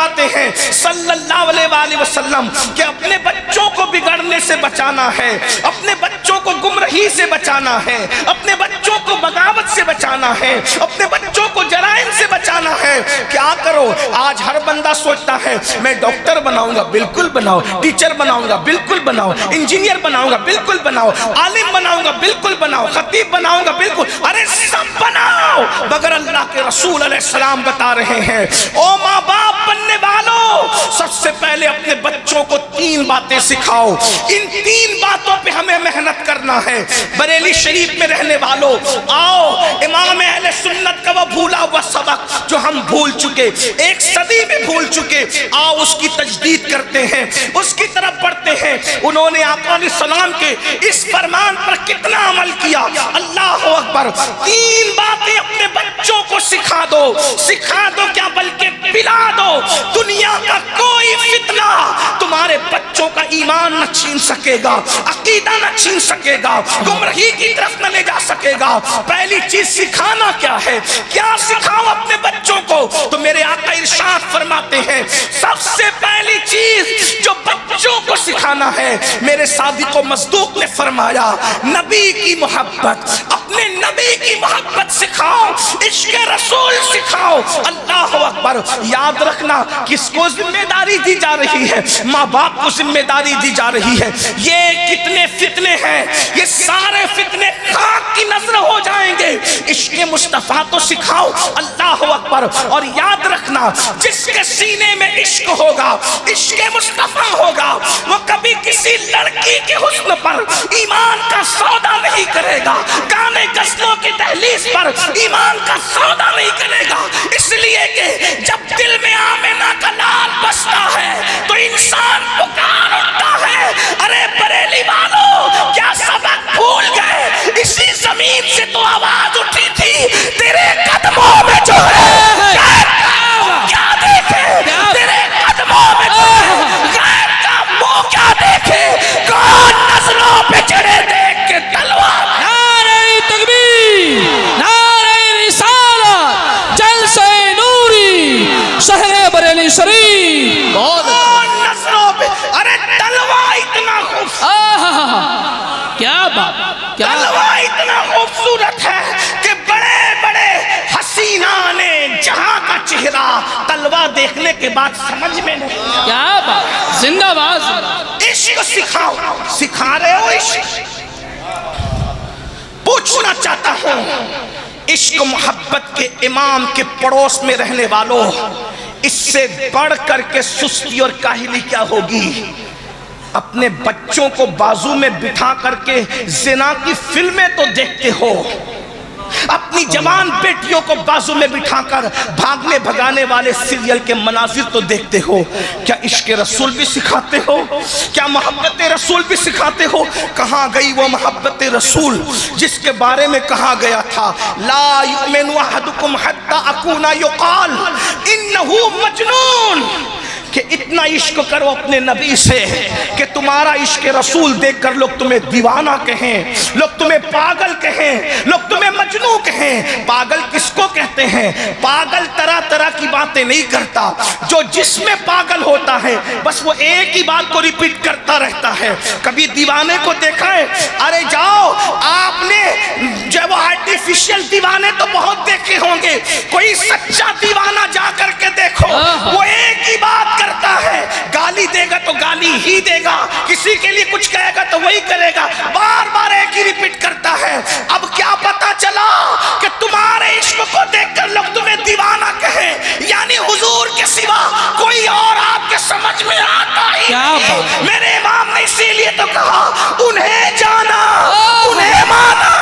फरमाते हैं सल्लल्लाहु अलैहि वसल्लम कि अपने बच्चों को बिगड़ने से बचाना है, अपने बच्चों को गुमराही से बचाना है, अपने बच्चों को बगावत से बचाना है, अपने बच्चों को जराइम से बचाना है। क्या करो, आज हर बंदा सोचता है मैं डॉक्टर बनाऊंगा, बिल्कुल बनाओ, टीचर बनाऊंगा, बिल्कुल बनाओ, इंजीनियर बनाऊंगा, बिल्कुल बनाओ, आलिम बनाऊंगा, बिल्कुल बनाओ, खतीब बनाऊंगा, बिल्कुल, अरे सब बनाओ, मगर अल्लाह के रसूल अलैहिस्सलाम बता रहे हैं ओ माँ बाप बनने वालों, सबसे पहले अपने बच्चों को 3 बातें सिखाओ। इन 3 बातों पे हमें मेहनत करना है। बरेली शरीफ में रहने वालों, आओ इमाम अहले सुन्नत का वो भूला हुआ सबक जो हम भूल चुके, 1 सदी में भूल चुके, आओ उसकी तजदीद करते हैं, उसकी तरफ बढ़ते हैं। उन्होंने आका सलाम के इस फरमान पर कितना अमल किया, अल्लाह अकबर। 3 बातें अपने बच्चों को सिखा दो, सिखा दो क्या बल्कि पिला दो। दुनिया का कोई फितना तुम्हारे बच्चों का ईमान न छीन सकेगा, अकीदा न छीन सकेगा, गुमराही की तरफ न ले जा सकेगा। पहली चीज सिखाना क्या है, क्या सिखाओ अपने बच्चों को? तो मेरे आका इरशाद फरमाते हैं सबसे पहली चीज जो बच्चों को सिखाना है, मेरे सादिक व मसदूक ने फरमाया नबी की मोहब्बत, अपने नबी की मोहब्बत सिखाओ, इश्क रसूल सिखाओ। अल्लाह अकबर। याद रखना किसको जिम्मेदारी दी जा रही है? माँ बाप को जिम्मेदारी दी जा रही है। ये कितने फितने हैं, ये सारे फितने खाक की नजर हो जाएंगे। इश्क मुस्तफा तो सिखाओ। अल्लाह अकबर। और याद रखना जिसके सीने में इश्क होगा, इश्क मुस्तफा होगा, वो कभी किसी लड़की के हुस्न पर ईमान का सौदा नहीं करेगा, गाने गज़लों की दहलीज पर ईमान का सौदा नहीं करेगा। इसलिए कि जब दिल में आमिना का लाल बसता है तो इंसान पुकार उठता है, अरे बरेली वालों क्या सबक भूल गए? इसी जमीन से तो आवाज उठी थी, तेरे कदमों में जो है क्या देखे, तेरे कदमों में जो है गैर का मुंह क्या देखे, कौन नजरों पे चढ़े देख के तलवार। नारे तकबीर, नारे रिसालत, जलसे नूरी, शहरे बरेली शरीफ। कौन नजरों पे, अरे तलवार इतना खूबसूरत, क्या बात, क्या तलवार इतना खूबसूरत है कि बड़े बड़े हसीना ने जहां का चेहरा तलवा देखने के बाद समझ में नहीं। क्या बात, जिंदाबाद। इश्क सिखाओ, सिखा रहे हो इश्क? पूछना चाहता हूं इश्क मोहब्बत के इमाम के पड़ोस में रहने वालों, इससे बढ़ करके सुस्ती और काहिली क्या होगी? अपने बच्चों को बाजू में बिठा करके जिना की फिल्में तो देखते हो, अपनी जवान बेटियों को बाजू में बिठाकर भागने भगाने वाले सीरियल के मनाजिर तो देखते हो। क्या इश्क रसूल भी सिखाते हो? क्या मोहब्बत रसूल भी सिखाते हो? कहाँ गई वो मोहब्बत रसूल जिसके बारे में कहा गया था ला युमिनु अहदुकुम हत्ता अकूना युकाल इन्नहु मजनून, कि इतना इश्क करो अपने नबी से कि तुम्हारा इश्क रसूल देखकर लोग तुम्हें दीवाना कहें, लोग तुम्हें पागल कहें, लोग तुम्हें मजनू कहें। पागल किसको कहते हैं? पागल तरह तरह की बातें नहीं करता, जो जिसमें पागल होता है बस वो एक ही बात को रिपीट करता रहता है। कभी दीवाने को देखा है? अरे जाओ, आपने जो वो आर्टिफिशियल दीवाने तो बहुत देखे होंगे, कोई सच्चा दीवाना जा करके देखो, वो एक ही बात करता है, गाली देगा तो गाली ही देगा, किसी के लिए कुछ कहेगा तो वही करेगा, बार बार एक ही रिपीट करता है। अब क्या पता चला कि तुम्हारे इश्क को देखकर लोग तुम्हें दीवाना कहे, यानी हुजूर के सिवा कोई और आपके समझ में आता ही नहीं। मेरे इमाम ने इसीलिए तो कहा उन्हें जाना, उन्हें माना,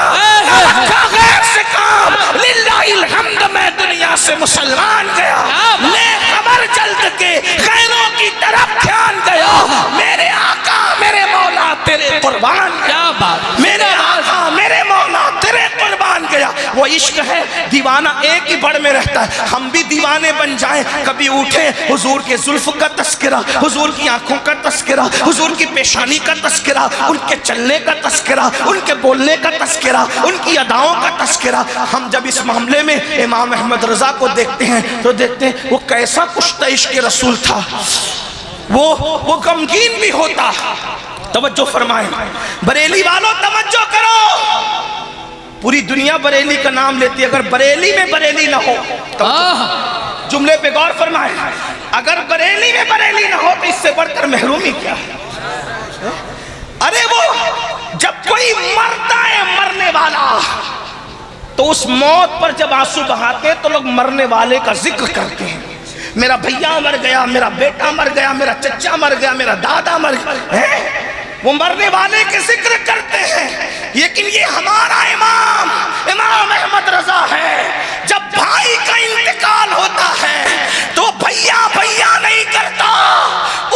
रखा गैर से काम, लिल्लाहिल हम्द, मैं दुनिया से मुसलमान गया, ले खबर जल्द के गैरों की तरफ ध्यान गया, मेरे आका मेरे तेरे कुर्बान। क्या बात, मेरे आका मेरे मौला तेरे कुर्बान गया। वो इश्क है दीवाना एक ही बड़ में रहता है। हम भी दीवाने बन जाएं, कभी उठे हुजूर के जुल्फ का तस्करा, हुजूर की आंखों का तस्करा, हुजूर की पेशानी का तस्करा, उनके चलने का तस्करा, उनके बोलने का तस्करा, उनकी अदाओं का तस्करा। हम जब इस मामले में इमाम अहमद रजा को देखते हैं तो देखते हैं वो कैसा कुश्ता इश्क़ रसूल था, वो गमगीन भी होता। तवज्जो फरमाएं बरेली वालों, तवज्जो करो। पूरी दुनिया बरेली का नाम लेती है, अगर बरेली में बरेली ना हो तो जुमले पे गौर फरमाएं, अगर बरेली में बरेली ना हो तो इससे बढ़कर महरूमी क्या है। अरे वो जब कोई मरता है मरने वाला तो उस मौत पर जब आंसू बहाते तो लोग मरने वाले का जिक्र करते हैं। मेरा भैया मर गया, मेरा बेटा मर गया, मेरा चचा मर गया, मेरा दादा मर गया है? वो मरने वाले के जिक्र करते हैं। लेकिन ये हमारा इमाम अहमद रजा है, जब भाई का इंतकाल होता है तो भैया भैया नहीं करता,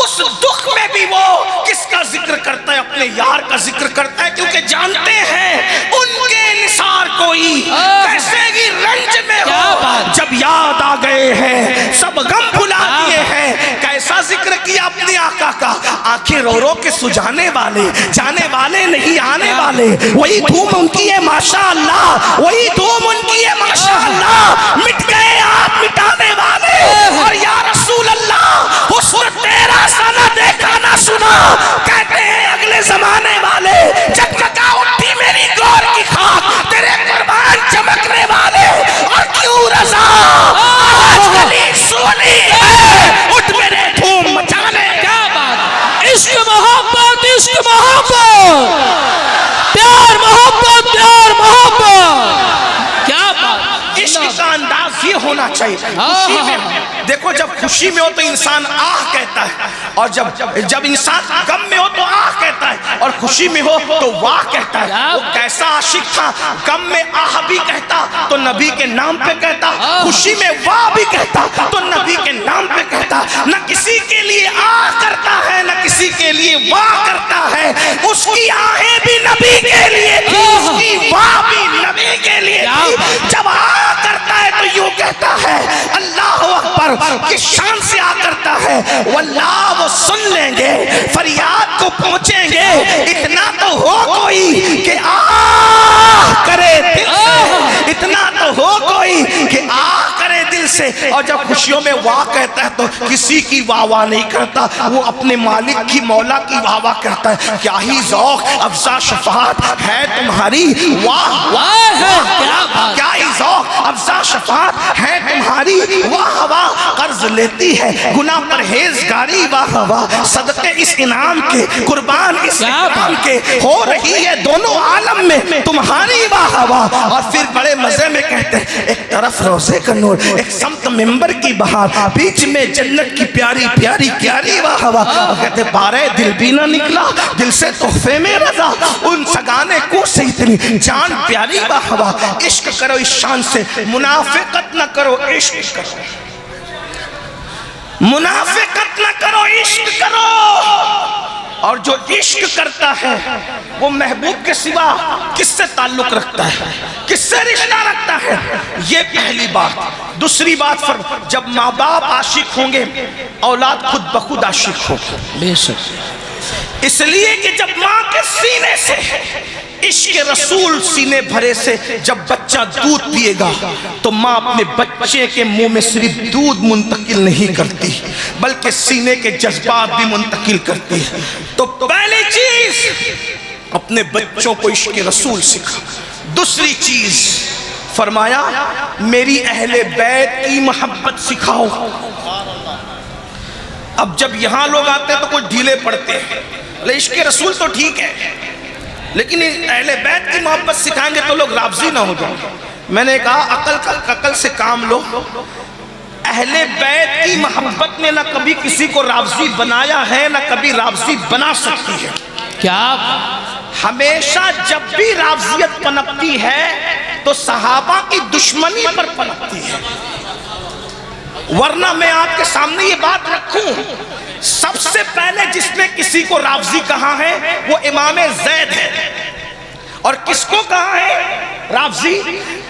उस दुख में भी वो किसका जिक्र करता है? अपने यार का जिक्र करता है, क्योंकि जानते हैं उनके निसार कोई कैसे भी रंज में हो, जब याद आ गए हैं सब गम भुला दिए हैं। कैसा जिक्र किया अपने आका का, आंखें रो रो के सुझाने वाले, जाने वाले नहीं आने वाले, वही धूम उनकी है माशाअल्लाह, वही धूम उनकी है माशाअल्लाह। मिट गए आप मिटाने वाले, और या रसूल अल्लाह हुस्न तेरा सा ना देखा ना सुना, कहते हैं अगले जमाने वाले। जगमगा उठी मेरी गौर की खाक, तेरे कुर्बान चमकने वाले, और क्यों रजा आज गली सोनी है, उठ मेरे धूम मचाने। क्या बात, इश्क मोहब्बत, इश्क मोहब्बत, प्यार मोहब्बत, प्यार मोहब्बत। क्या बात, इश्क का अंदाज ये होना चाहिए। खुशी में देखो, जब खुशी में हो तो इंसान आह कहता है, और जब इंसान गम में हो तो आह कहता है, और खुशी में हो तो वाह कहता है। वो कैसा आशिक था, गम में आह भी कहता तो नबी के नाम पे कहता, खुशी में वाह भी कहता तो नबी के नाम पे कहता। न किसी के लिए आह करता है, न किसी के लिए वाह करता है, उसकी आहें भी नबी के लिए थी, उसकी वाह भी नबी के लिए थी। जब आह करता है तो यूं कहता है अल्लाह अकबर, किस शान से आ करता है, वल्लाह वो सुन लेंगे, फरियाद को पहुंचेंगे। इतना तो हो कोई कि आह करे दिल से, इतना तो हो कोई कि आह करे दिल से। और जब खुशियों में वाह कहता है तो किसी की वाह वाह नहीं करता, वो अपने मालिक की, मौला की वाह वाह करता है। क्या ही ज़ौक़ अफ़ज़ा शफ़ाअत है तुम्हारी, वाह वाह है, क्या ही ज़ौक़ अफ़ज़ा शफ़ाअत है तुम्हारी, वाह वाह कर्ज लेती है गुनाह परहेज़गारी, वाह वाह सदक़े इस इनाम के, कुर्बान इस इनाम के, हो रही है दोनों आलम में तुम्हारी, वाह वाह। और फिर बड़े मजे में कहते हैं, एक तरफ रोज़े का नूर, एक समत मिंबर की बहार, बीच में जन्नत की प्यारी प्यारी प्यारी, वाह वाह। कहते बारे दिल भी ना निकला, दिल से तोहफे में रजा, उन सगाने को से इतनी जान प्यारी, वाह वाह। इश्क करो इस शान से, मुनाफिकत न करो, इश्क करो, मुनाफिकत न करो, इश्क करो। और जो इश्क करता है वो महबूब के सिवा किससे ताल्लुक रखता है, किससे रिश्ता रखता है, ये पहली बात। दूसरी बात, जब माँ बाप आशिक होंगे औलाद खुद ब खुद आशिक हो, बेशक। इसलिए कि जब माँ के सीने से इश्क रसूल सीने भरे से जब बच्चा दूध पिएगा तो माँ अपने बच्चे के मुंह में सिर्फ दूध मुंतकिल नहीं करती बल्कि सीने के जज्बात भी मुंतकिल करती है। तो पहली चीज अपने बच्चों को इश्क रसूल सिखा। दूसरी चीज फरमाया मेरी अहले बैत की मोहब्बत सिखाओ। अब जब यहाँ लोग आते हैं तो कुछ ढीले पड़ते हैं, इश्क रसूल तो ठीक है लेकिन अहले बैत की मोहब्बत सिखाएंगे तो लोग राज़ी ना हो जाएंगे। मैंने कहा अकल से काम लो। अहले बैत की मोहब्बत ने ना कभी किसी को राज़ी बनाया है ना कभी राज़ी बना सकती है। क्या हमेशा जब भी राज़ियत पनपती है तो सहाबा की दुश्मनी पर पनपती है। वरना मैं आपके सामने ये बात रखूं, सबसे पहले जिसने किसी को राज़ी कहा है वो इमाम ज़ैद है। और किसको कहा है राज़ी?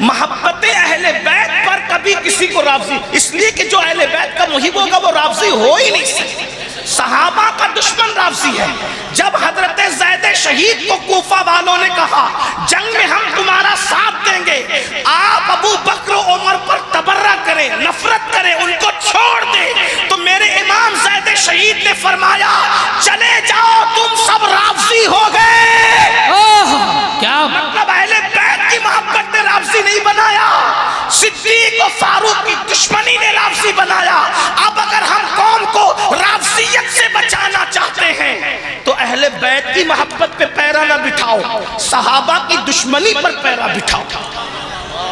मोहब्बत अहले बैत पर कभी किसी को राज़ी, इसलिए कि जो अहले बैत का मुहिब होगा वो राज़ी हो ही नहीं सकता। सहाबा का दुश्मन राज़ी है। जब हजरत ज़ैद शहीद को कूफा वालों ने कहा जंग में हम तुम्हारा साथ देंगे, आप अबू बकर उमर पर तबर्रा करें, नफरत करें, उनको छोड़ दें, तो मेरे इमाम ज़ैद शहीद ने फरमाया चले जाओ तुम सब राज़ी हो गए। क्या मतलब अहले बैत की मोहब्बत ने राज़ी नहीं बनाया, सिद्दीक और फारूक की दुश्मनी ने राज़ी बनाया। अब अगर हम कौम को राज़ियत से बचाना चाहते हैं तो अहले बैत की मोहब्बत पे पैरा ना बिठाओ, सहाबा की दुश्मनी पर पैरा बिठाओ।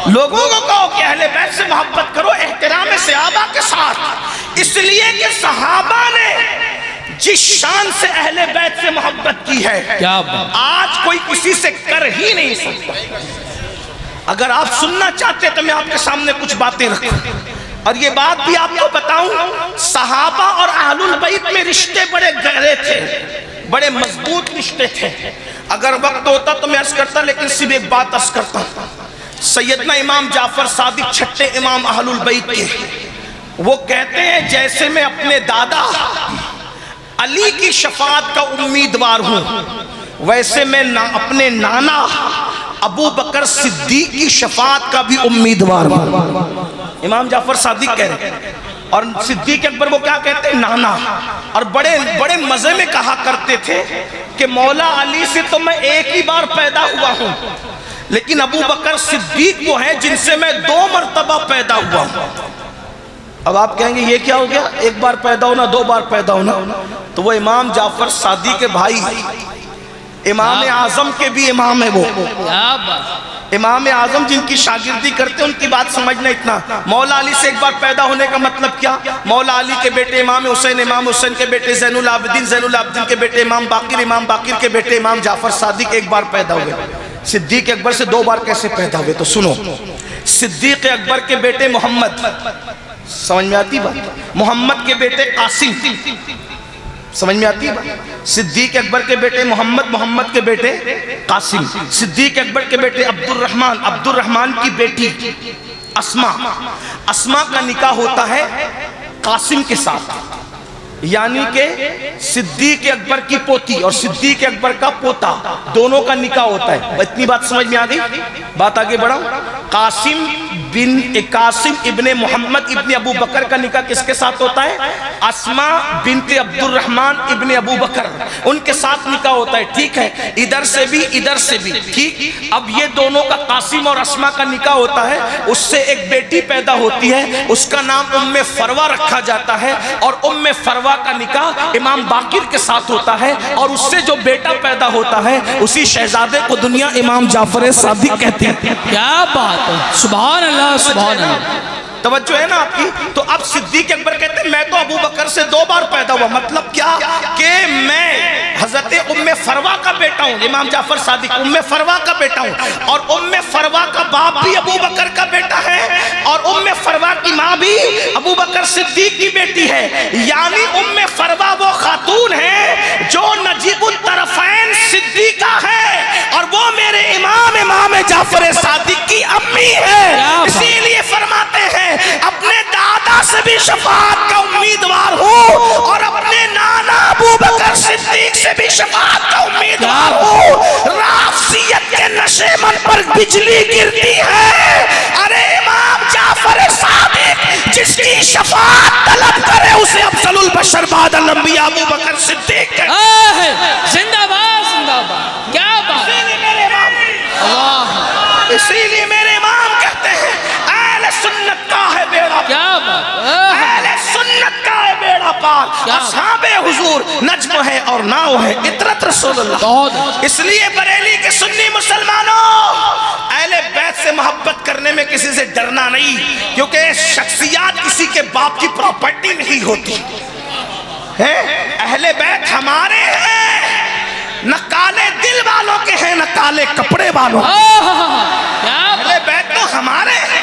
लोगों को कहो कि अहले बैत से मोहब्बत करो एहतराम सहाबा के साथ, इसलिए कि सहाबा ने जिस शान से अहले बैत से मोहब्बत की है क्या आज कोई किसी से कर ही नहीं सकता। अगर आप सुनना चाहते तो मैं आपके सामने कुछ बातें रखूं, और ये बात भी आपको बताऊं, सहाबा और अहलुल बैत में रिश्ते बड़े गहरे थे, बड़े मजबूत रिश्ते थे। अगर वक्त होता तो मैं अर्ज करता, लेकिन सिर्फ एक बात अर्ज करता। सैयदना इमाम जाफर सादिक छठे इमाम अहलुल बैत के, वो कहते हैं जैसे मैं अपने दादा अली की शफाअत का उम्मीदवार हूं, वैसे मैं अपने नाना अबू बकर सिद्दीक की शफाअत का भी उम्मीदवार हूं। इमाम जाफर सादिक कह रहे हैं, और सिद्दीक अकबर वो क्या कहते हैं, नाना। और बड़े बड़े मजे में कहा करते थे कि मौला अली से तो मैं एक ही बार पैदा हुआ हूं, लेकिन अबू बकर सिद्दीक वो हैं जिनसे मैं 2 मरतबा पैदा हुआ हूं। अब आप कहेंगे ये क्या हो गया, एक बार पैदा होना, 2 बार पैदा होना? तो वो इमाम जाफर सादिक के भाई इमाम आजम के भी इमाम है। वो इमाम आजम जिनकी शागिर्दी करते उनकी बात समझना। इतना मौला अली से एक बार पैदा होने का मतलब क्या, मौला अली के बेटे इमाम हुसैन के बेटे ज़ैनुल आबिदीन के बेटे इमाम बाकिर के बेटे इमाम जाफर सादिक एक बार पैदा हुए। सिद्दीक अकबर से 2 बार कैसे पैदा हुए? तो सुनो, सिद्दीक अकबर के बेटे मोहम्मद, समझ में आती बात? मोहम्मद के बेटे कासिम, समझ में आती है बात? सिद्दीक अकबर के बेटे मोहम्मद के बेटे कासिम, सिद्दीक अकबर के बेटे अब्दुर्रहमान की बेटी अस्मा का निकाह होता है कासिम के साथ, यानी कि सिद्दीक अकबर की पोती और सिद्दीक अकबर का पोता, दोनों का निकाह होता है। इतनी बात समझ में आ गई? बात आगे बढ़ाऊं। कासिम इब्ने मोहम्मद इब्ने अबू बकर का निकाह किसके साथ होता है? अस्मा बिनते अब्दुर्रहमान इब्ने अबू बकर, उनके साथ निकाह होता है। ठीक है, इधर से भी ठीक। अब ये दोनों का, कासिम और अस्मा का निकाह होता है, उससे एक बेटी पैदा होती है, उसका नाम उम्मे फरवा रखा जाता है, और उम्मे फरवा का निकाह इमाम बाकिर के साथ होता है, और उससे जो बेटा पैदा होता है उसी शहजादे को दुनिया इमाम जाफर सादिक कहती है। क्या बात है, सुभान अल्लाह, सुभान अल्लाह। तवज्जो है ना आपकी? तो अब सिद्दीक अकबर कहते हैं मैं तो अबू बकर से 2 बार पैदा हुआ। मतलब क्या कि मैं हजरत उम्मे फरवा का बेटा हूँ, इमाम जाफर सादिक उम्मे फरवा का बेटा हूँ, और उम्मे फरवा का बाप भी अबू बकर का बेटा है, और उम्मे फरवा की माँ भी अबू बकर सिद्दीक की बेटी है। यानी उम्मे फरवा वो खातून है जो नजीबुत तरफैन सिद्दीका है, और वो मेरे इमाम जाफर सादिक की अम्मी है। इसीलिए फरमाते हैं अपने दादा से भी शफाअत का उम्मीदवार हूँ, और अपने नाना अबू बकर सिद्दीक से भी शफाअत का उम्मीदवार हूँ। राफ़ियत के नशे मन पर बिजली गिरती है, अरे इमाम जाफर सादिक जिसकी शफाअत तलब करे उसे अफजलुल बशर बादल अंबिया अबू बकर सिद्दीक जिंदाबाद जिंदाबाद। क्या बात, इसीलिए मेरे इमाम कहते हैं अहले सुन्नत का है बेड़ा, क्या बात, अहले सुन्नत का है बेड़ा पार, असहाबे हुजूर नज्म है और नाव है इतरत रसूलुल्लाह। इसलिए बरेली के सुन्नी मुसलमानों, अहले बैत से मोहब्बत करने में किसी से डरना नहीं, क्योंकि शख्सियत किसी के बाप की प्रॉपर्टी नहीं होती है। अहले बैत हमारे हैं, न काले दिल वालों के हैं न काले कपड़े वालों। अहले बैत तो हमारे हैं,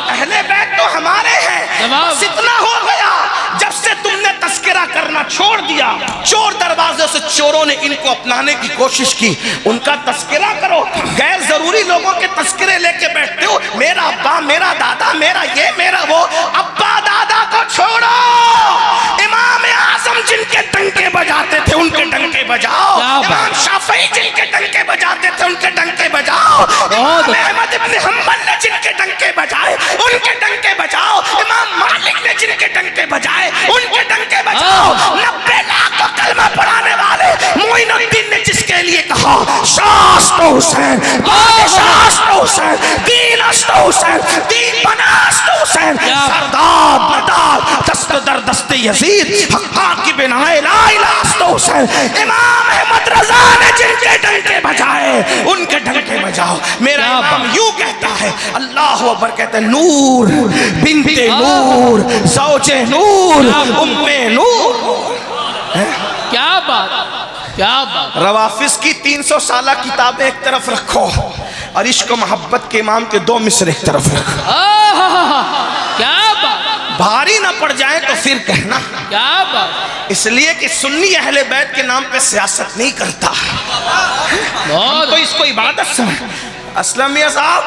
अहले बैत तो हमारे हैं। बस इतना हो गया, जब से तुमने तस्करा करना छोड़ दिया। चोर दरवाजे से चोरों ने इनको अपनाने की कोशिश की। उनका तस्करा करो, गैर जरूरी लोगों के तस्करे लेके बैठते हो। मेरा अब्बा, मेरा दादा, मेरा ये, मेरा वो। अब्बा दादा को छोड़ो, इमाम आजम जिनके डंके बजाते थे उनके डंके बजाओ। इमाम शाफई जिनके डंके बजाते थे उनके डंके बजाओ। इमाम अहमद इब्न हंबल ने जिनके डंके बजाए उनके डंके बजाओ। इमाम मालिक ने जिनके डंके बजाए उनके डंके बजाओ। 90 लाख को कलमा पढ़ाने वाले मोइनुद्दीन ने जिसके लिए कहा शास्त हुसैन, शास्त हुसैन, दीन अस्त हुसैन, दीन बनास्त हुसैन, सरदार बरदार दस्त दर दस्ते यजीद हक्का की बिनाए ला इलाहा अस्त हुसैन। इमाम अहमद रजा ने जिनके डंके बजाए उनके डंके बजाओ। मेरा इमाम यूं कहता है, अल्लाह अकबर कहते हैं, नूर बिन्ते नूर ज़ौजे नूर उम्मे नूर। क्या बात, क्या बात। रवाफिज की 300 साला किताबें एक तरफ रखो और इश्क मोहब्बत के इमाम के 2 मिसरे एक तरफ रखो। क्या बात। भारी ना पड़ जाए तो फिर कहना। क्या बात। इसलिए कि सुन्नी अहले बैत के नाम पे सियासत नहीं करता, हम तो इसको इबादत समझ। असलम मियां साहब,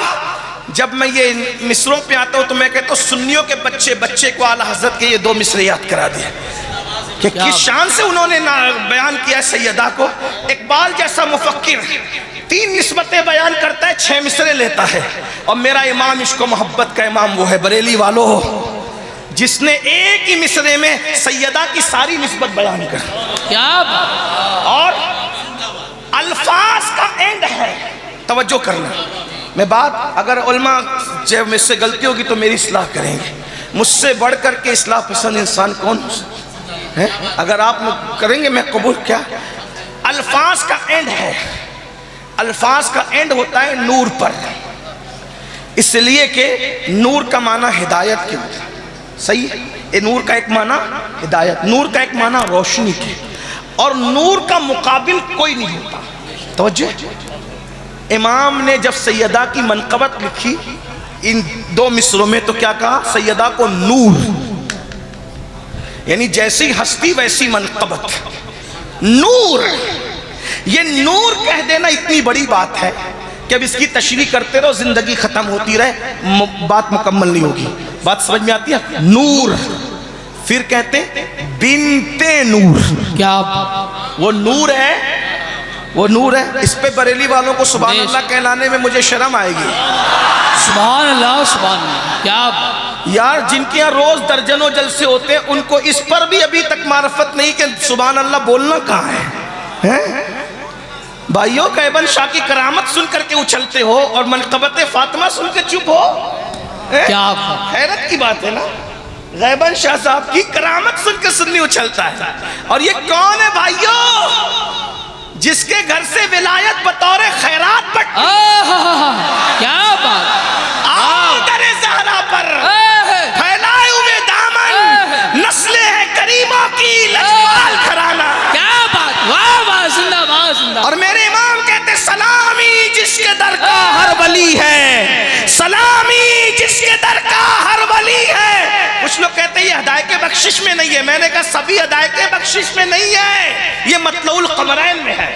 जब मैं ये मिसरों पे आता हूँ तो मैं कहता हूँ सुन्नियों के बच्चे को आला हजरत के ये 2 मिसरे याद करा दिए कि किस शान से उन्होंने बयान किया सैयदा को। इकबाल जैसा मुफक्किर 3 निस्बतें बयान करता है, 6 मिसरे लेता है। और मेरा इमाम इश्क मोहब्बत का इमाम वो है बरेली वालों, जिसने एक ही मिसरे में सैयदा की सारी निस्बत बयान कर। क्या बात। और अल्फाज का एंड है, तवज्जो करना। मैं बात अगर उलमा जब मुझसे गलती होगी तो मेरी इस्लाह करेंगे। मुझसे बढ़ करके इस्लाह पसंद इंसान कौन है? अगर आप करेंगे मैं कबूल। क्या अल्फाज का एंड है? अल्फाज का एंड होता है नूर पर, इसलिए कि नूर का माना हिदायत की होता है। सही है, ये नूर का एक माना हिदायत, नूर का एक माना रोशनी की, और नूर का मुकाबिल कोई नहीं होता। तवज्जो। इमाम ने जब सैयदा की मनकबत लिखी इन 2 मिसरों में तो क्या कहा? सैयदा को नूर, यानी जैसी हस्ती वैसी मनकबत, नूर। ये नूर कह देना इतनी बड़ी बात है कि अब इसकी तशरीह करते रहो, जिंदगी खत्म होती रहे, बात मुकम्मल नहीं होगी। बात समझ में आती है? नूर। फिर कहते बिनते नूर। क्या वो नूर है, वो नूर है। इस पे बरेली वालों को सुभान अल्लाह कहलाने में मुझे शर्म आएगी। सुभान अल्लाह, सुभान अल्लाह। क्या बात। यार जिनके यहाँ रोज दर्जनों जलसे होते हैं उनको इस पर भी अभी तक मार्फत नहीं कि सुभान अल्लाह बोलना कहाँ है? भाइयों, कैबन शाह की करामत सुन करके उछलते हो और मनकबत फातिमा सुन के चुप हो। क्या हैरत की बात है ना। गैबन शाह साहब की करामत सुन के सुन्नी उछलता है। और ये कौन है भाइयों? जिसके घर से विलायत बतौर खैरात बट। क्या बात। आओ दरे ज़हरा पर फैलाए हुए दामन, नस्लें हैं करीमों की लजपाल घराना। क्या बात। वाह वाह, जिंदाबाद जिंदाबाद। और मेरे इमाम कहते सलामी जिसके दर का हर वली है, सलामी जिसके दर का हर वली है। कुछ लोग कहते हैं ये हदायत के बख्शिश में नहीं है। मैंने कहा सभी हदायत के बख्शिश में नहीं है, ये मतलउल कमरैन में है।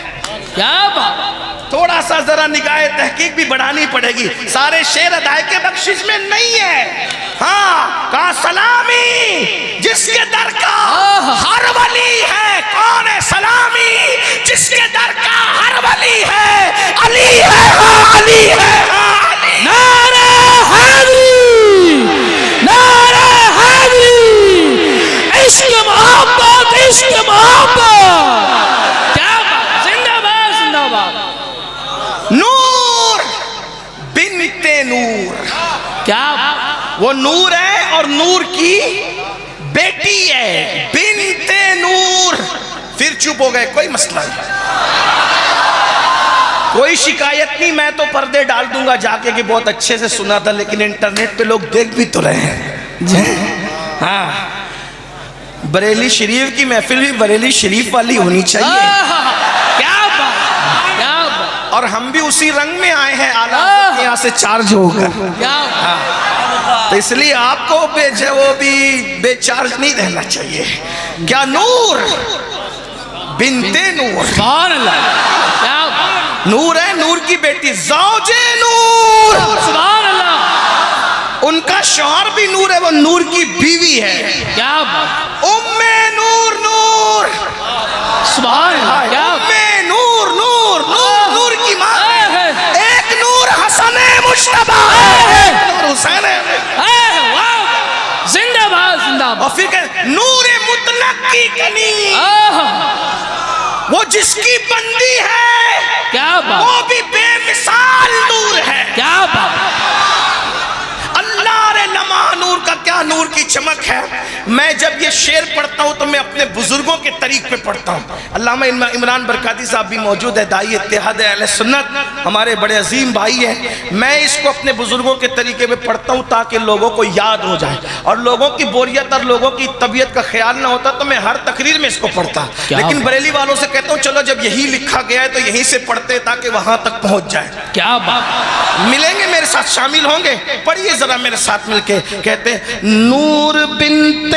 क्या बात। थोड़ा सा जरा निगाह तहकीक भी बढ़ानी पड़ेगी। सारे शेर हदायत के बख्शिश में नहीं है। हाँ, कहा सलामी जिसके दर का हर वली है। कौन है सलामी जिसके दर का हर वली है? अली है, हाँ अली है, हाँ अली। नारे हैदरी, नारे हैदरी, इश्क मोहब्बत, इश्क मोहब्बत। क्या बात। जिंदाबाद जिंदाबाद। नूर बिनते नूर। क्या वो नूर है और नूर की बेटी है, बिनते नूर। फिर चुप हो गए, कोई मसला नहीं, कोई शिकायत नहीं। मैं तो पर्दे डाल दूंगा जाके कि बहुत अच्छे से सुना था, लेकिन इंटरनेट पे लोग देख भी तो रहे हैं। हाँ, बरेली शरीफ की महफिल भी बरेली शरीफ वाली होनी चाहिए। क्या बात, क्या बात। और हम भी उसी रंग में आए हैं आला यहाँ से चार्ज होकर। क्या तो इसलिए आपको वो भी बेचार्ज नहीं रहना चाहिए। क्या नूर बिनते नूर, सुभान अल्लाह, क्या बात, नूर है, नूर की बेटी ज़ौजे नूर, सुभान अल्लाह, उनका शौहर भी नूर है, वो नूर की बीवी है, क्या बात, उम्मे नूर नूर, सुभान अल्लाह, क्या उम्मे नूर नूर नूर, नूर की माँ है। एक नूर हसन मुश्तबा है, नूर हुसैन है, जिंदाबाद जिंदाबाद। और फिर नूर मुतलक की कनी, वो जिसकी बंदी है, क्या बात, वो भी बेमिसाल नूर है, क्या बात, अल्लाह रे लम्हा नूर का क्या नूर की चमक है। मैं जब ये शेर पढ़ता हूँ तो मैं अपने बुजुर्गों के तरीक पे पढ़ता हूँ। अल्लामा इमरान बरकाती साहब भी मौजूद है, दाई इत्तेहाद अहले सुन्नत, हमारे बड़े अजीम भाई हैं। मैं इसको अपने बुजुर्गों के तरीके पे पढ़ता हूँ ताकि लोगों को याद हो जाए, और लोगों की बोरियत और लोगों की तबीयत का ख्याल ना होता तो मैं हर तकरीर में इसको पढ़ता। लेकिन बरेली वालों से कहता हूँ चलो जब यही लिखा गया है तो यहीं से पढ़ते ताकि वहां तक पहुंच जाए। क्या बात, मिलेंगे मेरे साथ, शामिल होंगे, पढ़िए जरा मेरे साथ मिलके। कहते हैं नूर बिनते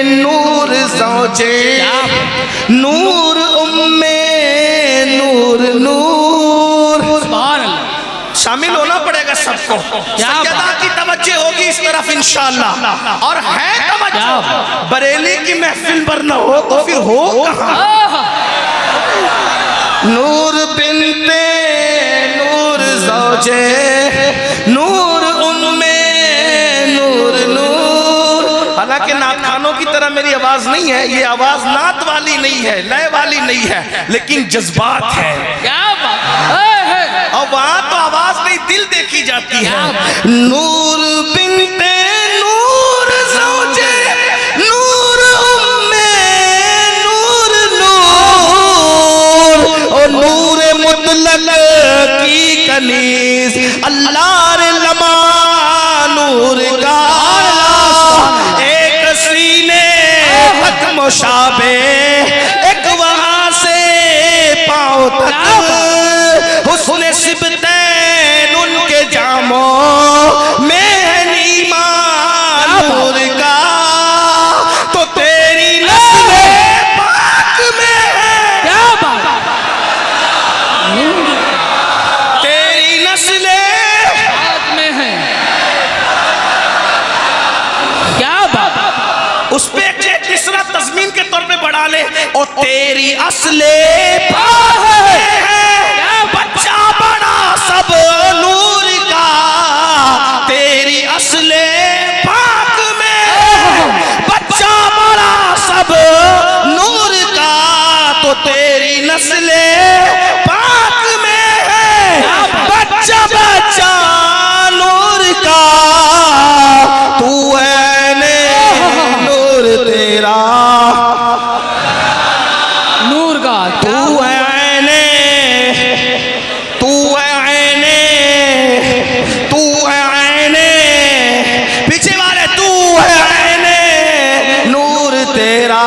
नूर ज़ौजे नूर उम्मे नूर नूर, सुभान अल्लाह, शामिल होना पड़ेगा सबको। सैयदा की तवज्जो होगी इस तरफ इंशाअल्लाह, और है तवज्जो। बरेली की महफिल पर न हो तो फिर हो कहाँ। नूर बिनते नूर ज़ौजे नूर उम्मे नूर नूर। हालांकि नात खानों की तरह मेरी आवाज नहीं है, ये आवाज नात वाली नहीं है, लय वाली नहीं है, लेकिन जज्बात है। क्या बात, और वहां तो आवाज नहीं दिल देखी जाती है। नूर बिनते नूर ज़ौजे नूर उम्मे नूर नूर, और नूर मुतलक की कनीज अल्लाह रे लम्हा नूर का, एक सीने तक मुशाबे, एक वहां से पांव तक हुस्न सिबतैन उनके जामों में है नीमा नूर का, तो तेरी नस्ल पाक में है, क्या बात, तेरी नस्ल बात में है, क्या बात, उस पे एक तीसरा तज़मीन के तौर पे बढ़ा ले, और तेरी असले पाक में है, बच्चा बड़ा सब नूर का, तेरी असले पाक में बच्चा बड़ा सब नूर का, तो तेरी नस्ले पाक में है, बच्चा बच्चा नूर का, तू ऐने नूर तेरा, नूर का, तू ऐने, तू ऐने, तू ऐने, पीछे वाले तू ऐने नूर तेरा,